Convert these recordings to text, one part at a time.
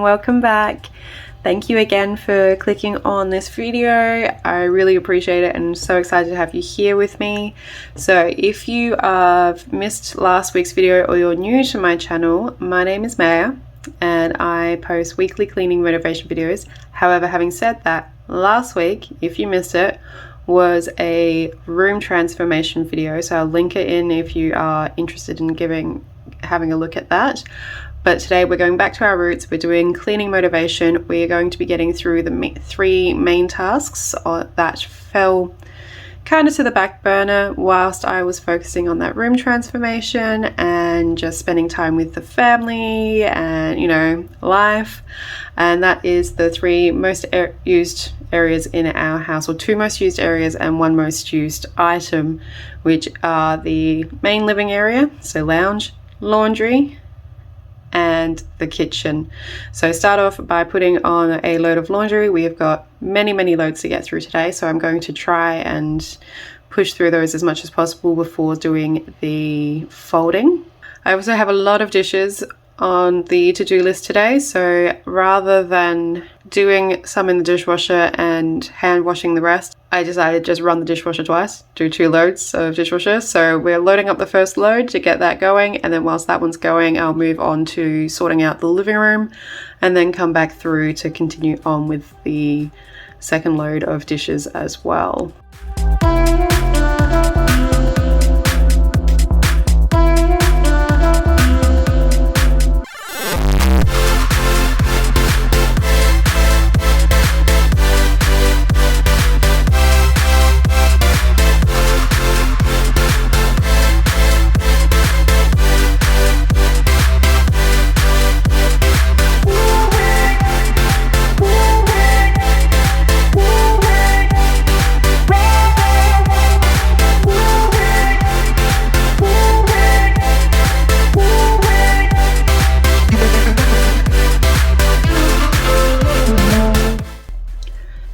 welcome back. Thank you again for clicking on this video. I really appreciate it and I'm so excited to have you here with me. So if you have missed last week's video or you're new to my channel, my name is Maya and I post weekly cleaning motivation videos. However, having said that, last week, if you missed it, was a room transformation video, so I'll link it in if you are interested in having a look at that. But today we're going back to our roots. We're doing cleaning motivation. We are going to be getting through the three main tasks that fell kind of to the back burner whilst I was focusing on that room transformation and just spending time with the family and, you know, life. And that is the three most used areas in our house, or two most used areas and one most used item, which are the main living area, so lounge, laundry, and the kitchen. So start off by putting on a load of laundry. We have got many loads to get through today, so I'm going to try and push through those as much as possible before doing the folding. I also have a lot of dishes on the to-do list today, so rather than doing some in the dishwasher and hand washing the rest, I decided to just run the dishwasher twice, do 2 loads of dishwasher. So we're loading up the first load to get that going, and then whilst that one's going, I'll move on to sorting out the living room and then come back through to continue on with the second load of dishes as well.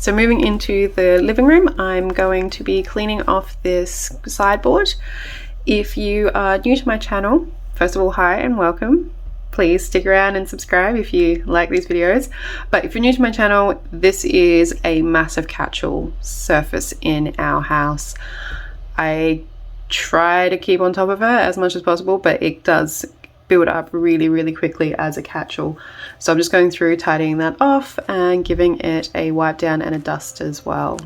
So moving into the living room, I'm going to be cleaning off this sideboard. If you are new to my channel, first of all, hi and welcome. Please stick around and subscribe if you like these videos. But if you're new to my channel, this is a massive catch-all surface in our house. I try to keep on top of it as much as possible, but it does build up really quickly as a catch-all. So I'm just going through tidying that off and giving it a wipe down and a dust as well.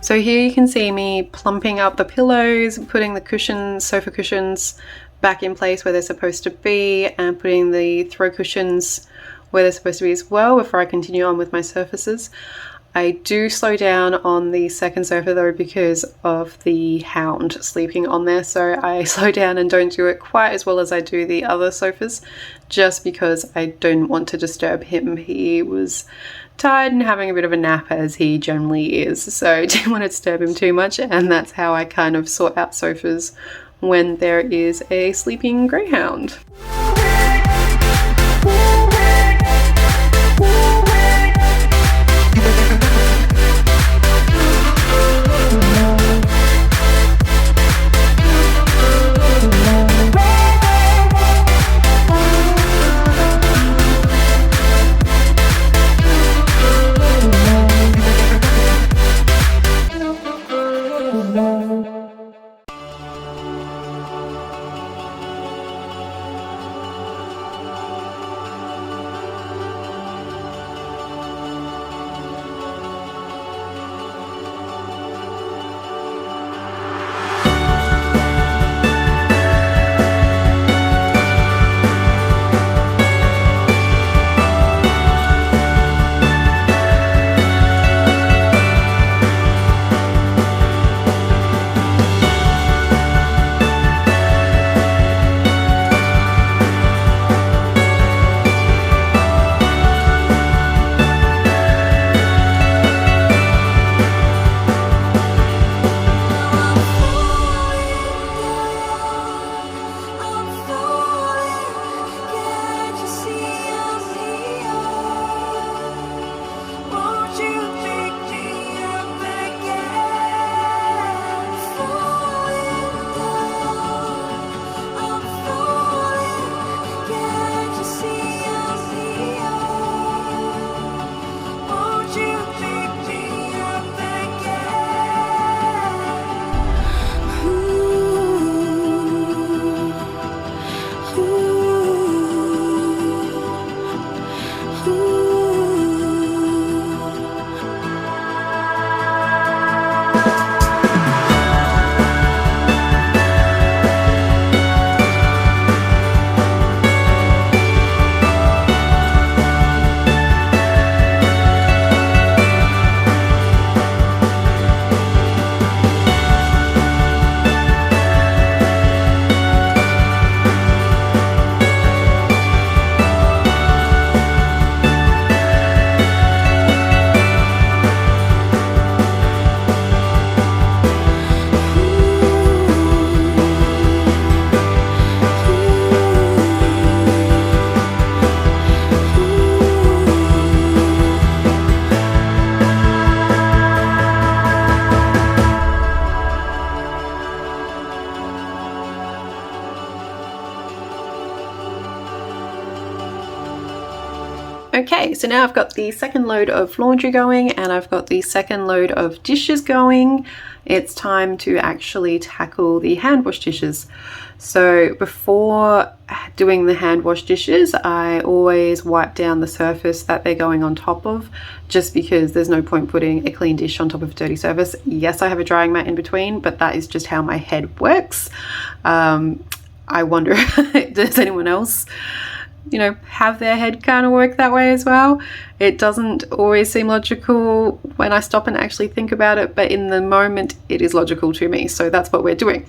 So here you can see me plumping up the pillows, putting the cushions, sofa cushions back in place where they're supposed to be, and putting the throw cushions where they're supposed to be as well before I continue on with my surfaces. I do slow down on the second sofa though because of the hound sleeping on there, so I slow down and don't do it quite as well as I do the other sofas, just because I don't want to disturb him. He was tired and having a bit of a nap, as he generally is, so I didn't want to disturb him too much, and that's how I kind of sort out sofas when there is a sleeping greyhound. Okay, so now I've got the second load of laundry going and I've got the second load of dishes going. It's time to actually tackle the hand wash dishes. So before doing the hand wash dishes, I always wipe down the surface that they're going on top of, just because there's no point putting a clean dish on top of a dirty surface. Yes, I have a drying mat in between, but that is just how my head works. I wonder, does anyone else, you know, have their head kind of work that way as well? It doesn't always seem logical when I stop and actually think about it, but in the moment it is logical to me, so that's what we're doing.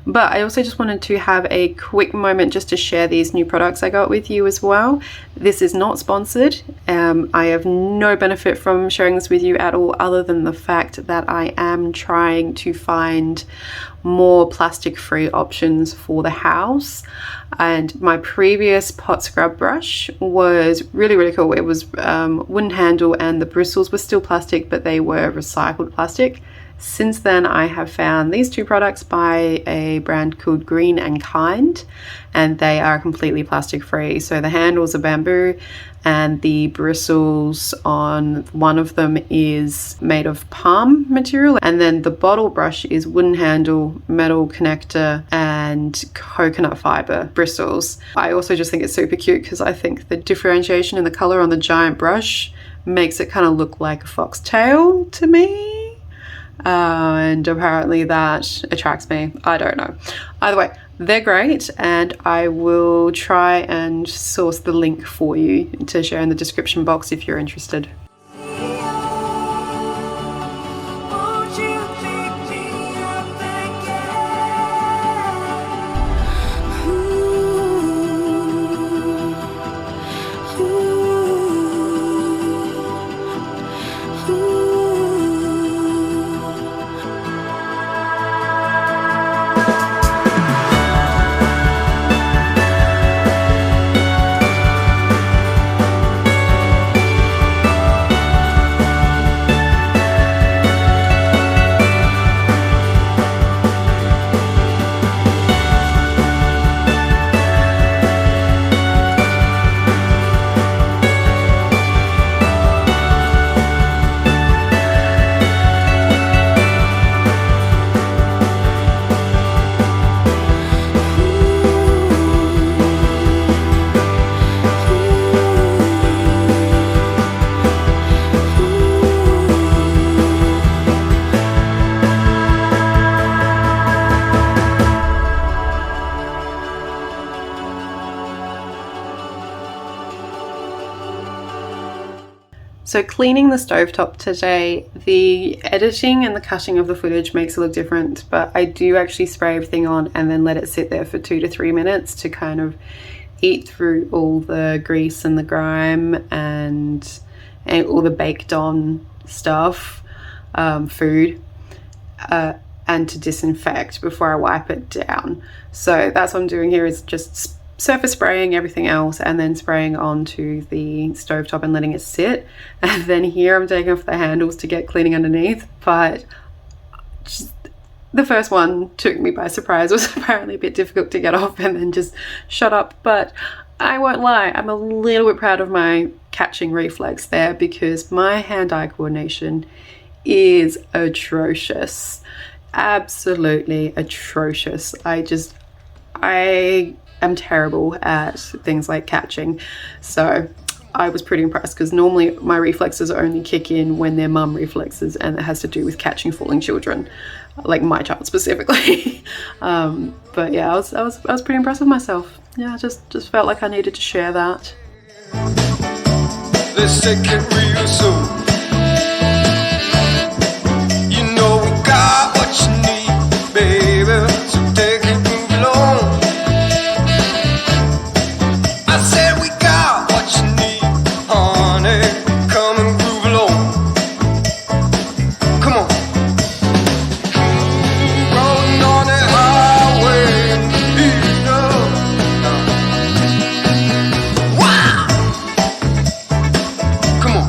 But I also just wanted to have a quick moment just to share these new products I got with you as well. This is not sponsored. I have no benefit from sharing this with you at all, other than the fact that I am trying to find more plastic-free options for the house. And my previous pot scrub brush was really cool. It was wooden handle and the bristles were still plastic, but they were recycled plastic. Since then, I have found these two products by a brand called Green and Kind, and they are completely plastic free. So the handles are bamboo and the bristles on one of them is made of palm material, and then the bottle brush is wooden handle, metal connector and coconut fiber bristles. I also just think it's super cute because I think the differentiation in the color on the giant brush makes it kind of look like a foxtail to me. And apparently that attracts me. I don't know. Either way, they're great, and I will try and source the link for you to share in the description box if you're interested. So cleaning the stovetop today, the editing and the cutting of the footage makes it look different, but I do actually spray everything on and then let it sit there for 2 to 3 minutes to kind of eat through all the grease and the grime and all the baked on stuff, food, and to disinfect before I wipe it down. So that's what I'm doing here, is just surface spraying everything else and then spraying onto the stovetop and letting it sit. And then here I'm taking off the handles to get cleaning underneath, but just the first one took me by surprise. It was apparently a bit difficult to get off and then just shut up. But I won't lie, I'm a little bit proud of my catching reflex there, because my hand-eye coordination is atrocious. Absolutely atrocious. I am terrible at things like catching. So I was pretty impressed, because normally my reflexes only kick in when they're mum reflexes, and it has to do with catching falling children, like my child specifically. But yeah, I was pretty impressed with myself. Yeah, I just felt like I needed to share that. Let's take it real soon. You know we got what you need, baby. So take it, move along. I said we got what you need, honey. Come and groove along. Come on. Rolling on the highway, you know. Wow. Come on.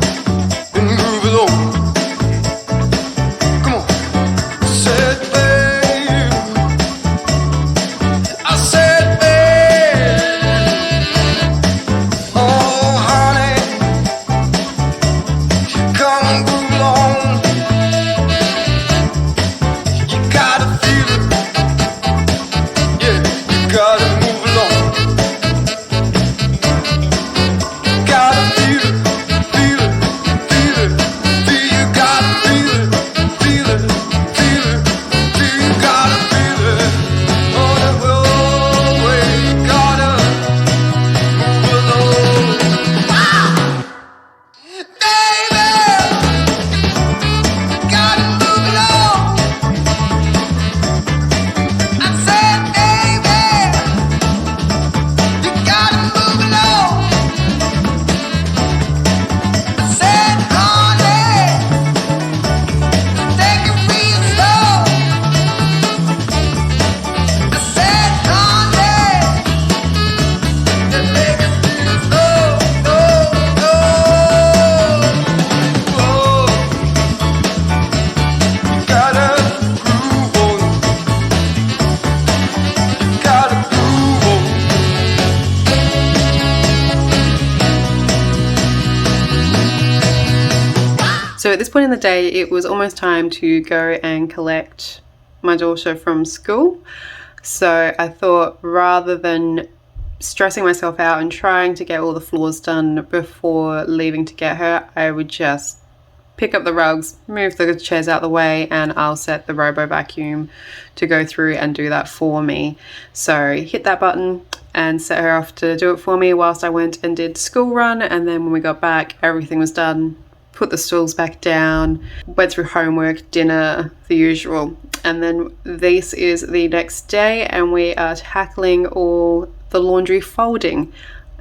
So at this point in the day, it was almost time to go and collect my daughter from school. So I thought, rather than stressing myself out and trying to get all the floors done before leaving to get her, I would just pick up the rugs, move the chairs out the way, and I'll set the robo vacuum to go through and do that for me. So hit that button and set her off to do it for me whilst I went and did school run. And then when we got back, everything was done. Put the stools back down, went through homework, dinner, the usual. And then this is the next day and we are tackling all the laundry folding.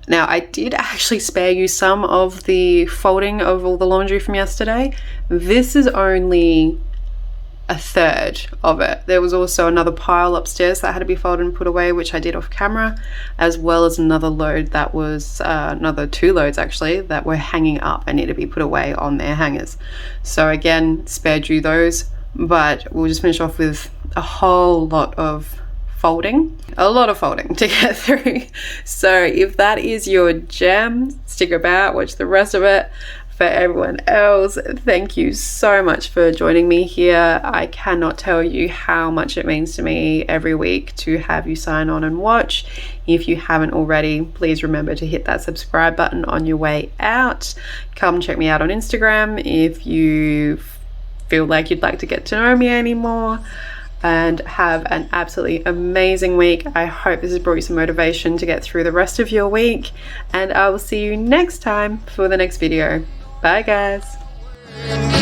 Now, I did actually spare you some of the folding of all the laundry from yesterday. This is only a third of it. There was also another pile upstairs that had to be folded and put away, which I did off camera, as well as another load that was, another 2 loads actually, that were hanging up and need to be put away on their hangers. So again, spared you those, but we'll just finish off with a whole lot of folding, to get through. So if that is your jam, stick about, watch the rest of it. For everyone else, thank you so much for joining me here. I cannot tell you how much it means to me every week to have you sign on and watch. If you haven't already, please remember to hit that subscribe button on your way out. Come check me out on Instagram if you feel like you'd like to get to know me anymore. And have an absolutely amazing week. I hope this has brought you some motivation to get through the rest of your week, and I will see you next time for the next video. Bye guys.